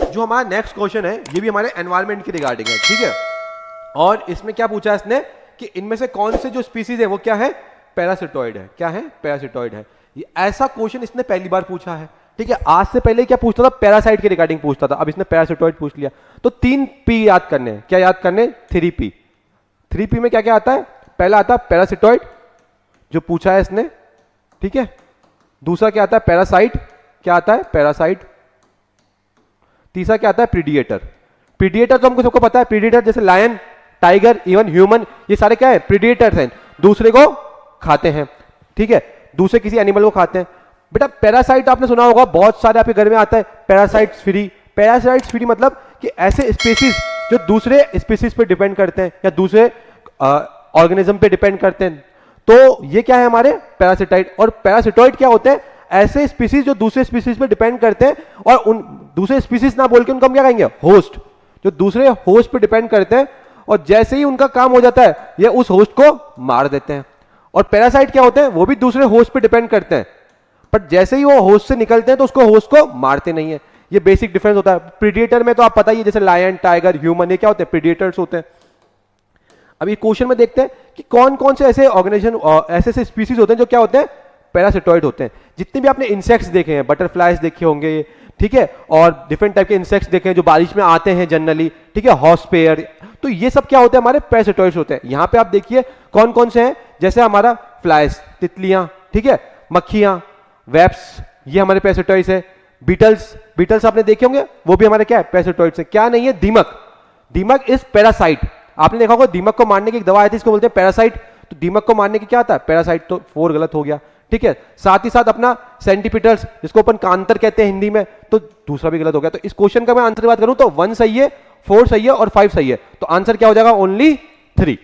जो हमारा next question है ये भी हमारे एनवायरनमेंट के रिगार्डिंग है, ठीक है। और इसमें क्या पूछा है इसने कि इनमें से कौन से जो स्पीसीज है वो क्या है, पैरासिटोइड है। क्या है, पैरासिटोइड है। ये ऐसा क्वेश्चन इसने पहली बार पूछा है, ठीक है। आज से पहले क्या पूछता था, पैरासाइट के रिगार्डिंग पूछता था, अब इसने पैरासिटोइड पूछ लिया। तो 3 पी याद करने हैं। क्या याद करने, 3 पी। 3 पी में क्या क्या आता है, पहला आता है पैरासिटोइड जो पूछा है इसने, ठीक है। दूसरा क्या आता है, पैरासाइट। क्या आता है, पैरासाइट। तीसरा क्या आता है, प्रीडिएटर। प्रीडिएटर तो हमको सबको पता है, प्रीडिएटर जैसे लायन, टाइगर, इवन ह्यूमन, ये सारे क्या है, प्रीडिएटर्स हैं, दूसरे को खाते हैं, ठीक है, दूसरे किसी एनिमल को खाते हैं। बेटा पैरासाइट आपने सुना होगा, बहुत सारे आपके घर में आता है, पैरासाइट्स फ्री। पैरासाइट्स फ्री मतलब कि ऐसे स्पीसीज जो दूसरे स्पीसीज पे डिपेंड करते हैं या दूसरे ऑर्गेनिज्म पे डिपेंड करते हैं, तो ये क्या है हमारे पैरासिटाइड। और पैरासिटोइड क्या होते हैं, ऐसे स्पीसीज जो दूसरे स्पीसीज पे डिपेंड करते हैं, और उन दूसरे स्पीसीज ना बोल के उनको हम क्या कहेंगे, होस्ट, जो दूसरे होस्ट पे डिपेंड करते हैं, और जैसे ही उनका काम हो जाता है ये उस होस्ट को मार देते हैं। और पैरासाइट क्या होते हैं, वो भी दूसरे होस्ट पे डिपेंड करते हैं, बट जैसे ही वो होस्ट से निकलते हैं तो उसको होस्ट को मारते नहीं है। ये बेसिक डिफरेंस होता है। प्रीडिएटर में तो आप पता ही है, जैसे लायन, टाइगर, ह्यूमन, ये क्या होते हैं, प्रीडिएटर्स होते हैं। अभी क्वेश्चन में देखते हैं कि कौन कौन से ऐसे ऑर्गेनाइजेशन, ऐसे स्पीसीज होते हैं जो क्या होते हैं, पैरासिटोइड होते हैं। जितने भी आपने इंसेक्ट्स देखे हैं, बटरफ्लाइज देखे होंगे, ठीक है, और डिफरेंट टाइप के इंसेक्ट्स देखे हैं जो बारिश में आते हैं जनरली, ठीक है, हॉर्सपेयर, तो ये सब क्या होते हैं, हमारे पैरासिटोइड्स होते हैं। यहां पे आप देखिए कौन कौन से हैं, जैसे हमारा फ्लाइज, तितलियां, ठीक है, मक्खियां, वेब्स, ये हमारे पैरासिटोइड्स है। बीटल्स, बीटल्स आपने देखे होंगे, वो भी हमारे क्या है, पैरासिटोइड्स है। क्या नहीं है, दीमक, दीमक इज पैरासाइट। आपने देखा होगा दीमक को मारने की एक दवा आई थी, इसको बोलते हैं पैरासाइट। तो दीमक को मारने की क्या आता है, पैरासाइट। तो 4 गलत हो गया, ठीक है। साथ ही साथ अपना सेंटीपिटल्स, जिसको अपन कांतर कहते हैं हिंदी में, तो दूसरा भी गलत हो गया। तो इस क्वेश्चन का मैं आंसर की बात करूं तो 1 सही है, 4 सही है और 5 सही है। तो आंसर क्या हो जाएगा, ओनली 3।